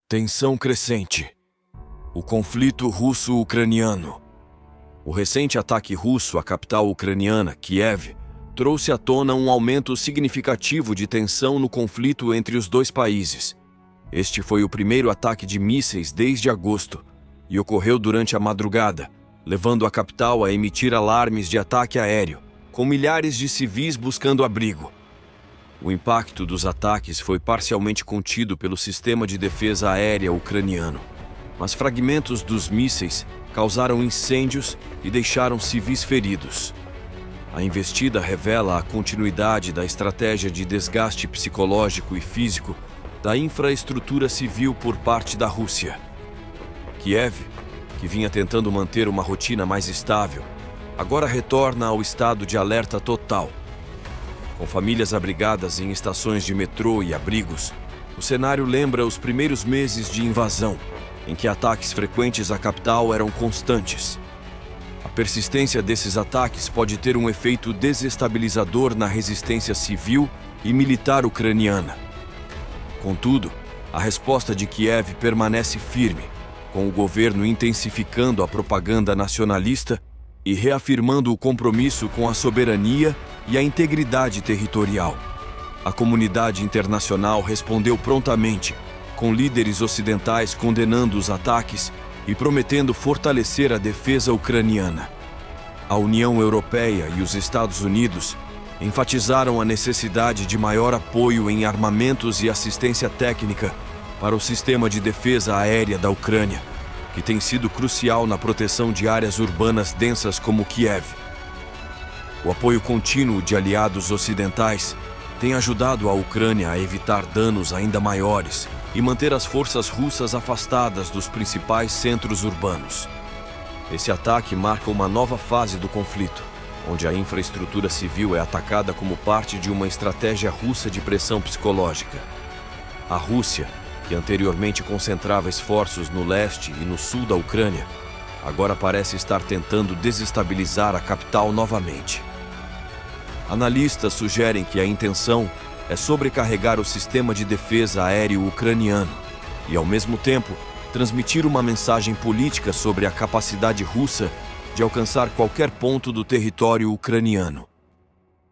Tensão crescente. O conflito russo-ucraniano. O recente ataque russo à capital ucraniana, Kiev, trouxe à tona um aumento significativo de tensão no conflito entre os dois países. Este foi o primeiro ataque de mísseis desde agosto e ocorreu durante a madrugada, levando a capital a emitir alarmes de ataque aéreo, com milhares de civis buscando abrigo. O impacto dos ataques foi parcialmente contido pelo sistema de defesa aérea ucraniano, mas fragmentos dos mísseis causaram incêndios e deixaram civis feridos. A investida revela a continuidade da estratégia de desgaste psicológico e físico da infraestrutura civil por parte da Rússia. Kiev, que vinha tentando manter uma rotina mais estável, agora retorna ao estado de alerta total. Com famílias abrigadas em estações de metrô e abrigos, o cenário lembra os primeiros meses de invasão, em que ataques frequentes à capital eram constantes. A persistência desses ataques pode ter um efeito desestabilizador na resistência civil e militar ucraniana. Contudo, a resposta de Kiev permanece firme, com o governo intensificando a propaganda nacionalista e reafirmando o compromisso com a soberania e a integridade territorial. A comunidade internacional respondeu prontamente, com líderes ocidentais condenando os ataques e prometendo fortalecer a defesa ucraniana. A União Europeia e os Estados Unidos enfatizaram a necessidade de maior apoio em armamentos e assistência técnica para o sistema de defesa aérea da Ucrânia, que tem sido crucial na proteção de áreas urbanas densas como Kiev. O apoio contínuo de aliados ocidentais tem ajudado a Ucrânia a evitar danos ainda maiores e manter as forças russas afastadas dos principais centros urbanos. Esse ataque marca uma nova fase do conflito, onde a infraestrutura civil é atacada como parte de uma estratégia russa de pressão psicológica. A Rússia, que anteriormente concentrava esforços no leste e no sul da Ucrânia, agora parece estar tentando desestabilizar a capital novamente. Analistas sugerem que a intenção é sobrecarregar o sistema de defesa aéreo ucraniano e, ao mesmo tempo, transmitir uma mensagem política sobre a capacidade russa de alcançar qualquer ponto do território ucraniano.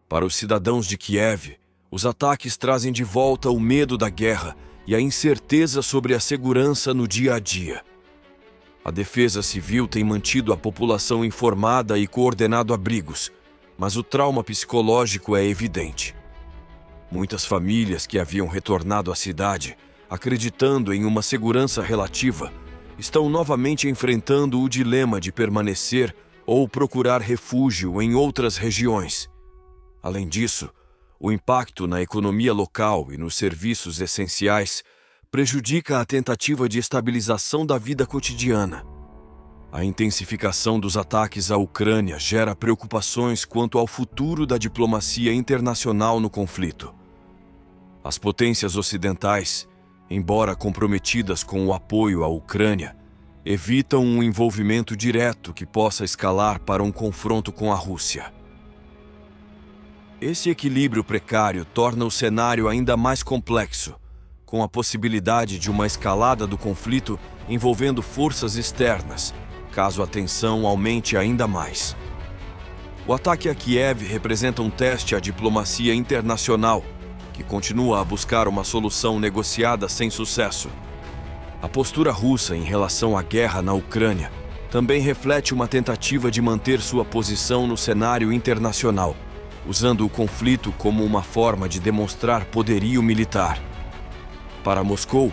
Para os cidadãos de Kiev, os ataques trazem de volta o medo da guerra e a incerteza sobre a segurança no dia a dia. A defesa civil tem mantido a população informada e coordenado abrigos, mas o trauma psicológico é evidente. Muitas famílias que haviam retornado à cidade, acreditando em uma segurança relativa, estão novamente enfrentando o dilema de permanecer ou procurar refúgio em outras regiões. Além disso, o impacto na economia local e nos serviços essenciais prejudica a tentativa de estabilização da vida cotidiana. A intensificação dos ataques à Ucrânia gera preocupações quanto ao futuro da diplomacia internacional no conflito. As potências ocidentais, embora comprometidas com o apoio à Ucrânia, evitam um envolvimento direto que possa escalar para um confronto com a Rússia. Esse equilíbrio precário torna o cenário ainda mais complexo, com a possibilidade de uma escalada do conflito envolvendo forças externas, caso a tensão aumente ainda mais. O ataque a Kiev representa um teste à diplomacia internacional, que continua a buscar uma solução negociada sem sucesso. A postura russa em relação à guerra na Ucrânia também reflete uma tentativa de manter sua posição no cenário internacional, usando o conflito como uma forma de demonstrar poderio militar. Para Moscou,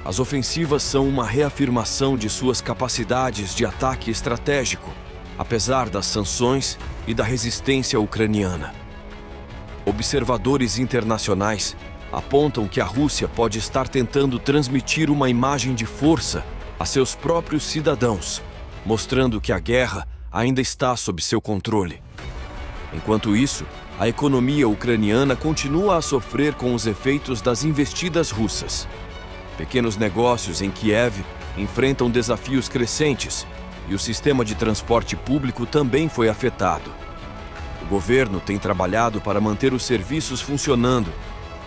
as ofensivas são uma reafirmação de suas capacidades de ataque estratégico, apesar das sanções e da resistência ucraniana. Observadores internacionais apontam que a Rússia pode estar tentando transmitir uma imagem de força a seus próprios cidadãos, mostrando que a guerra ainda está sob seu controle. Enquanto isso, a economia ucraniana continua a sofrer com os efeitos das investidas russas. Pequenos negócios em Kiev enfrentam desafios crescentes e o sistema de transporte público também foi afetado. O governo tem trabalhado para manter os serviços funcionando,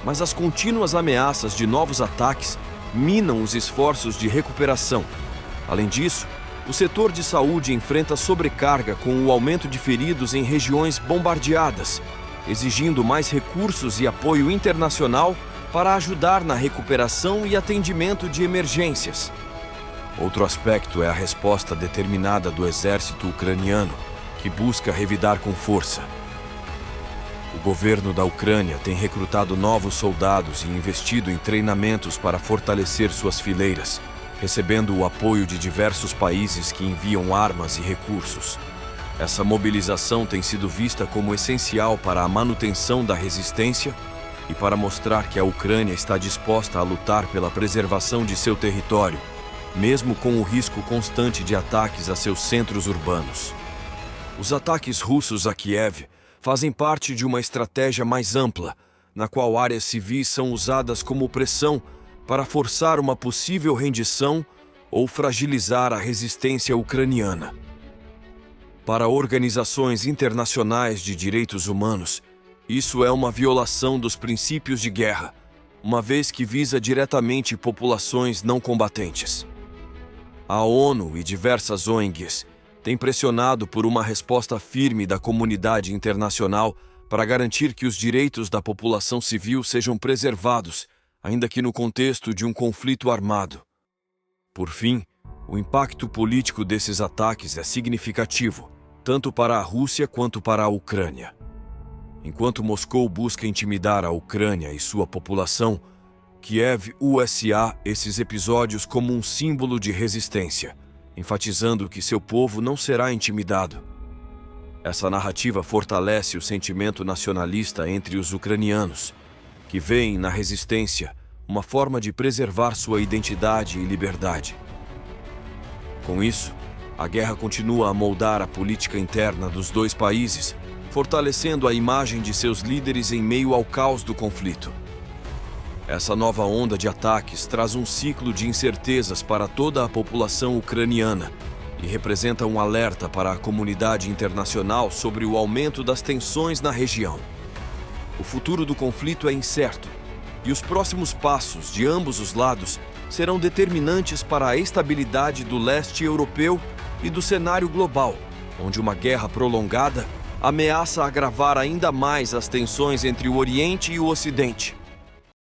mas as contínuas ameaças de novos ataques minam os esforços de recuperação. Além disso, o setor de saúde enfrenta sobrecarga com o aumento de feridos em regiões bombardeadas, exigindo mais recursos e apoio internacional para ajudar na recuperação e atendimento de emergências. Outro aspecto é a resposta determinada do exército ucraniano, que busca revidar com força. O governo da Ucrânia tem recrutado novos soldados e investido em treinamentos para fortalecer suas fileiras, recebendo o apoio de diversos países que enviam armas e recursos. Essa mobilização tem sido vista como essencial para a manutenção da resistência e para mostrar que a Ucrânia está disposta a lutar pela preservação de seu território, mesmo com o risco constante de ataques a seus centros urbanos. Os ataques russos a Kiev fazem parte de uma estratégia mais ampla, na qual áreas civis são usadas como pressão para forçar uma possível rendição ou fragilizar a resistência ucraniana. Para organizações internacionais de direitos humanos, isso é uma violação dos princípios de guerra, uma vez que visa diretamente populações não combatentes. A ONU e diversas ONGs têm pressionado por uma resposta firme da comunidade internacional para garantir que os direitos da população civil sejam preservados, ainda que no contexto de um conflito armado. Por fim, o impacto político desses ataques é significativo, tanto para a Rússia quanto para a Ucrânia. Enquanto Moscou busca intimidar a Ucrânia e sua população, Kiev usa esses episódios como um símbolo de resistência, enfatizando que seu povo não será intimidado. Essa narrativa fortalece o sentimento nacionalista entre os ucranianos, que veem na resistência uma forma de preservar sua identidade e liberdade. Com isso, a guerra continua a moldar a política interna dos dois países, fortalecendo a imagem de seus líderes em meio ao caos do conflito. Essa nova onda de ataques traz um ciclo de incertezas para toda a população ucraniana e representa um alerta para a comunidade internacional sobre o aumento das tensões na região. O futuro do conflito é incerto e os próximos passos de ambos os lados serão determinantes para a estabilidade do leste europeu e do cenário global, onde uma guerra prolongada ameaça agravar ainda mais as tensões entre o Oriente e o Ocidente.